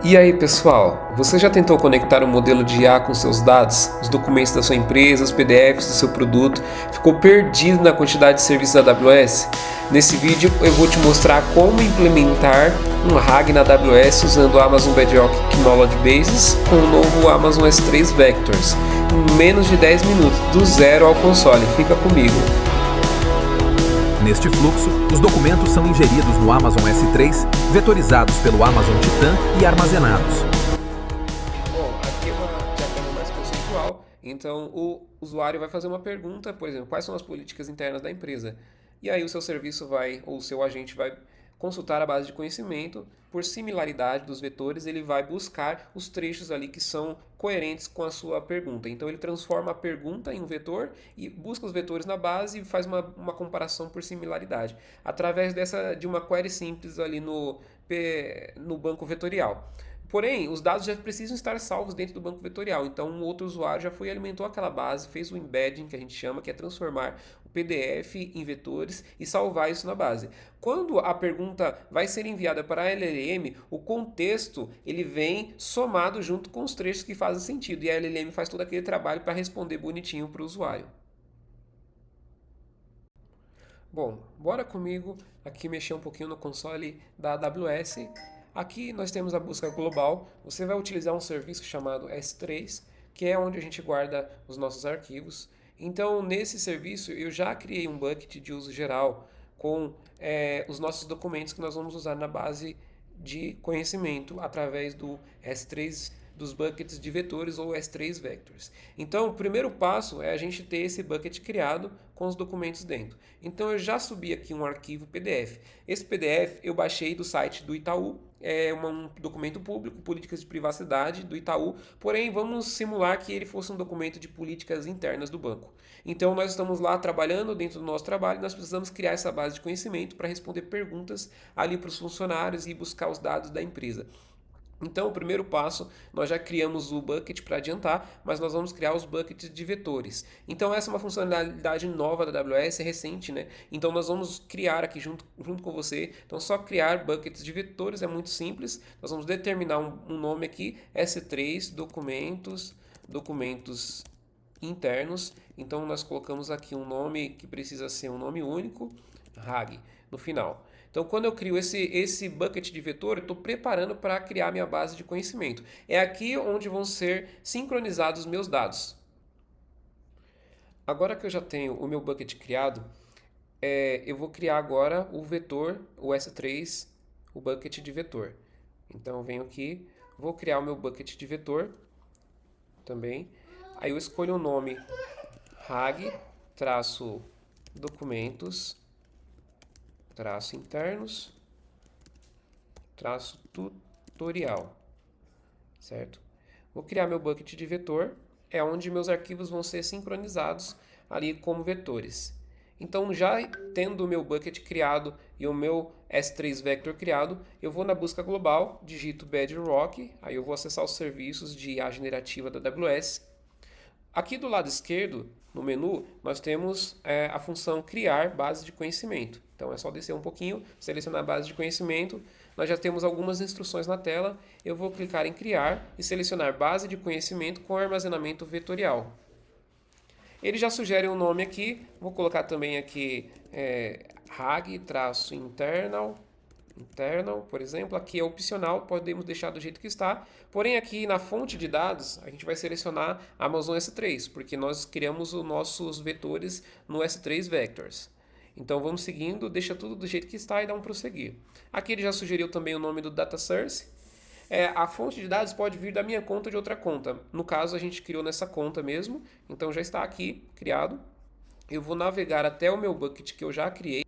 E aí, pessoal, você já tentou conectar um modelo de IA com seus dados, os documentos da sua empresa, os PDFs do seu produto? Ficou perdido na quantidade de serviços da AWS? Nesse vídeo eu vou te mostrar como implementar um RAG na AWS usando o Amazon Bedrock Knowledge Bases com o novo Amazon S3 Vectors, em menos de 10 minutos, do zero ao console. Fica comigo. Neste fluxo, os documentos são ingeridos no Amazon S3, vetorizados pelo Amazon Titan e armazenados. Bom, aqui é uma diagrama mais conceitual, então o usuário vai fazer uma pergunta, por exemplo, quais são as políticas internas da empresa? E aí o seu serviço vai, ou o seu agente vai consultar a base de conhecimento, por similaridade dos vetores, ele vai buscar os trechos ali que são coerentes com a sua pergunta. Então ele transforma a pergunta em um vetor e busca os vetores na base e faz uma comparação por similaridade, através de uma query simples ali no banco vetorial. Porém, os dados já precisam estar salvos dentro do banco vetorial. Então, um outro usuário já foi e alimentou aquela base, fez o embedding, que a gente chama, que é transformar o PDF em vetores e salvar isso na base. Quando a pergunta vai ser enviada para a LLM, o contexto ele vem somado junto com os trechos que fazem sentido. E a LLM faz todo aquele trabalho para responder bonitinho para o usuário. Bom, bora comigo aqui mexer um pouquinho no console da AWS. Aqui nós temos a busca global. Você vai utilizar um serviço chamado S3, que é onde a gente guarda os nossos arquivos. Então, nesse serviço, eu já criei um bucket de uso geral com os nossos documentos que nós vamos usar na base de conhecimento através do S3, dos buckets de vetores ou S3 Vectors. Então, o primeiro passo é a gente ter esse bucket criado com os documentos dentro. Então, eu já subi aqui um arquivo PDF. Esse PDF eu baixei do site do Itaú, é um documento público, políticas de privacidade do Itaú, porém vamos simular que ele fosse um documento de políticas internas do banco. Então nós estamos lá trabalhando dentro do nosso trabalho e nós precisamos criar essa base de conhecimento para responder perguntas ali para os funcionários e buscar os dados da empresa. Então, o primeiro passo, nós já criamos o bucket para adiantar, mas nós vamos criar os buckets de vetores. Então, essa é uma funcionalidade nova da AWS, é recente, né? Então, nós vamos criar aqui junto com você. Então, só criar buckets de vetores é muito simples. Nós vamos determinar um nome aqui, S3, documentos internos. Então, nós colocamos aqui um nome que precisa ser um nome único, RAG, no final. Então, quando eu crio esse bucket de vetor, eu estou preparando para criar minha base de conhecimento. É aqui onde vão ser sincronizados os meus dados. Agora que eu já tenho o meu bucket criado, eu vou criar agora o vetor, o S3, o bucket de vetor. Então, eu venho aqui, vou criar o meu bucket de vetor também. Aí eu escolho o nome RAG, documentos, internos, tutorial, certo? Vou criar meu bucket de vetor, é onde meus arquivos vão ser sincronizados ali como vetores. Então, já tendo o meu bucket criado e o meu S3 Vector criado, eu vou na busca global, digito Bedrock, aí eu vou acessar os serviços de IA generativa da AWS. Aqui do lado esquerdo, no menu, nós temos a função criar base de conhecimento. Então é só descer um pouquinho, selecionar a base de conhecimento. Nós já temos algumas instruções na tela. Eu vou clicar em criar e selecionar base de conhecimento com armazenamento vetorial. Ele já sugere um nome aqui. Vou colocar também aqui RAG-internal, por exemplo. Aqui é opcional, podemos deixar do jeito que está. Porém, aqui na fonte de dados, a gente vai selecionar Amazon S3, porque nós criamos os nossos vetores no S3 Vectors. Então, vamos seguindo, deixa tudo do jeito que está e dá um prosseguir. Aqui ele já sugeriu também o nome do data source. A fonte de dados pode vir da minha conta ou de outra conta. No caso, a gente criou nessa conta mesmo, então já está aqui criado. Eu vou navegar até o meu bucket que eu já criei.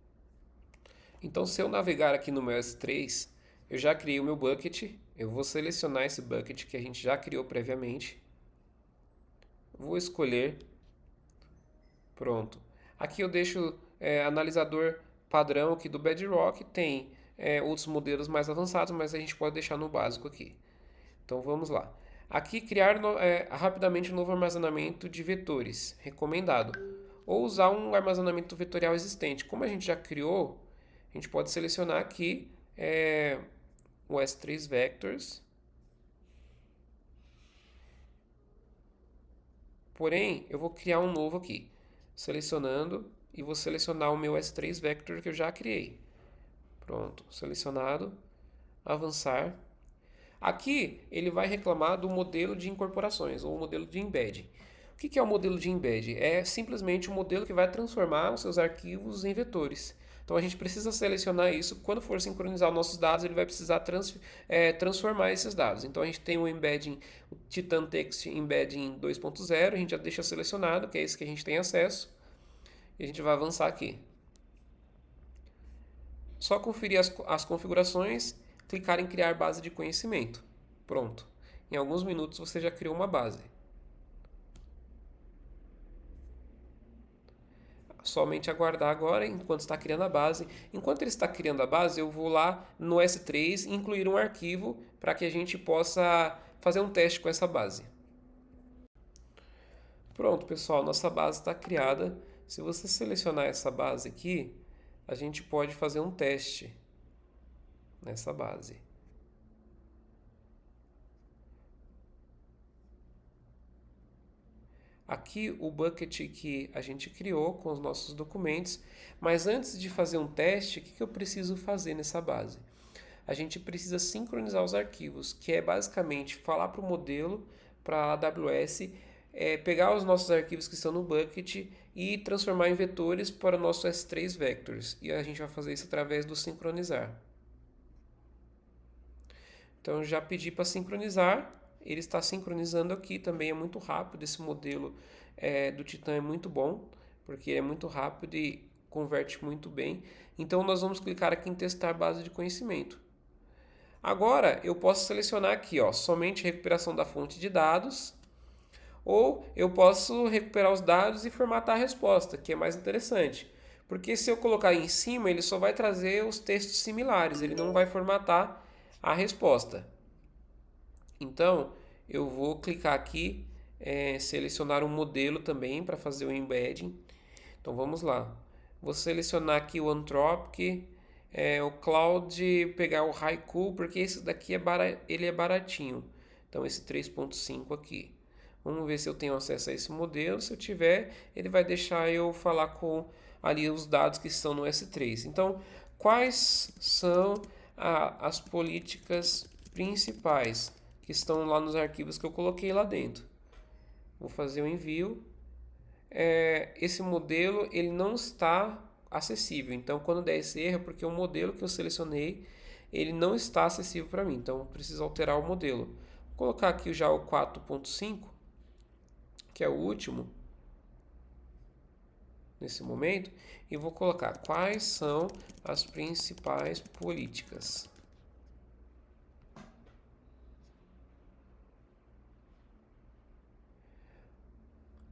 Então, se eu navegar aqui no meu S3, eu já criei o meu bucket. Eu vou selecionar esse bucket que a gente já criou previamente. Vou escolher. Pronto. Aqui eu deixo analisador padrão aqui do Bedrock. Tem outros modelos mais avançados, mas a gente pode deixar no básico aqui. Então, vamos lá. Aqui, criar rapidamente um novo armazenamento de vetores. Recomendado. Ou usar um armazenamento vetorial existente. Como a gente já criou, a gente pode selecionar aqui o S3 Vectors Porém, eu vou criar um novo aqui, selecionando, e vou selecionar o meu S3 Vector que eu já criei. Pronto, selecionado, avançar. Aqui ele vai reclamar do modelo de incorporações, ou modelo de embed. O que é o modelo de embed? É simplesmente um modelo que vai transformar os seus arquivos em vetores. Então a gente precisa selecionar isso. Quando for sincronizar os nossos dados, ele vai precisar transformar esses dados. Então a gente tem o embedding, o Titan Text Embedding 2.0, a gente já deixa selecionado, que é esse que a gente tem acesso. E a gente vai avançar aqui. Só conferir as configurações, clicar em criar base de conhecimento. Pronto. Em alguns minutos você já criou uma base. Somente aguardar agora enquanto está criando a base. Enquanto ele está criando a base, eu vou lá no S3 incluir um arquivo para que a gente possa fazer um teste com essa base. Pronto, pessoal, nossa base está criada. Se você selecionar essa base aqui, a gente pode fazer um teste nessa base. Aqui o bucket que a gente criou com os nossos documentos, mas antes de fazer um teste, o que eu preciso fazer nessa base? A gente precisa sincronizar os arquivos, que é basicamente falar para o modelo, para a AWS, pegar os nossos arquivos que estão no bucket e transformar em vetores para o nosso S3 Vectors. E a gente vai fazer isso através do sincronizar. Então eu já pedi para sincronizar. Ele está sincronizando aqui, também é muito rápido. Esse modelo do Titan é muito bom, porque é muito rápido e converte muito bem. Então nós vamos clicar aqui em testar base de conhecimento. Agora eu posso selecionar aqui, somente recuperação da fonte de dados, ou eu posso recuperar os dados e formatar a resposta, que é mais interessante. Porque se eu colocar em cima, ele só vai trazer os textos similares, ele não vai formatar a resposta. Então, eu vou clicar aqui, selecionar um modelo também para fazer o embedding. Então, vamos lá. Vou selecionar aqui o Anthropic, o Cloud, pegar o Haiku, porque esse daqui ele é baratinho. Então, esse 3.5 aqui. Vamos ver se eu tenho acesso a esse modelo. Se eu tiver, ele vai deixar eu falar com ali os dados que estão no S3. Então, quais são as políticas principais que estão lá nos arquivos que eu coloquei lá dentro? Vou fazer o envio. Esse modelo ele não está acessível. Então, quando der esse erro, porque o modelo que eu selecionei ele não está acessível para mim. Então, eu preciso alterar o modelo. Vou colocar aqui já o 4.5, que é o último nesse momento, e vou colocar quais são as principais políticas.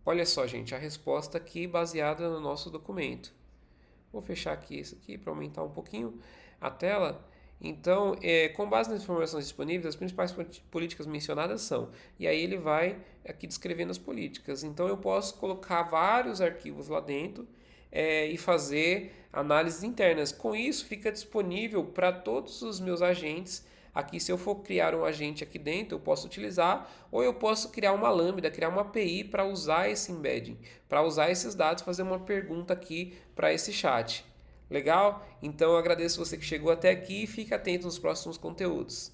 Olha só, gente, a resposta aqui baseada no nosso documento. Vou fechar aqui isso aqui para aumentar um pouquinho a tela. Então, com base nas informações disponíveis, as principais políticas mencionadas são... E aí ele vai aqui descrevendo as políticas. Então, eu posso colocar vários arquivos lá dentro e fazer análises internas. Com isso, fica disponível para todos os meus agentes. Aqui, se eu for criar um agente aqui dentro, eu posso utilizar, ou eu posso criar uma lambda, criar uma API para usar esse embedding, para usar esses dados, fazer uma pergunta aqui para esse chat. Legal? Então eu agradeço você que chegou até aqui e fique atento nos próximos conteúdos.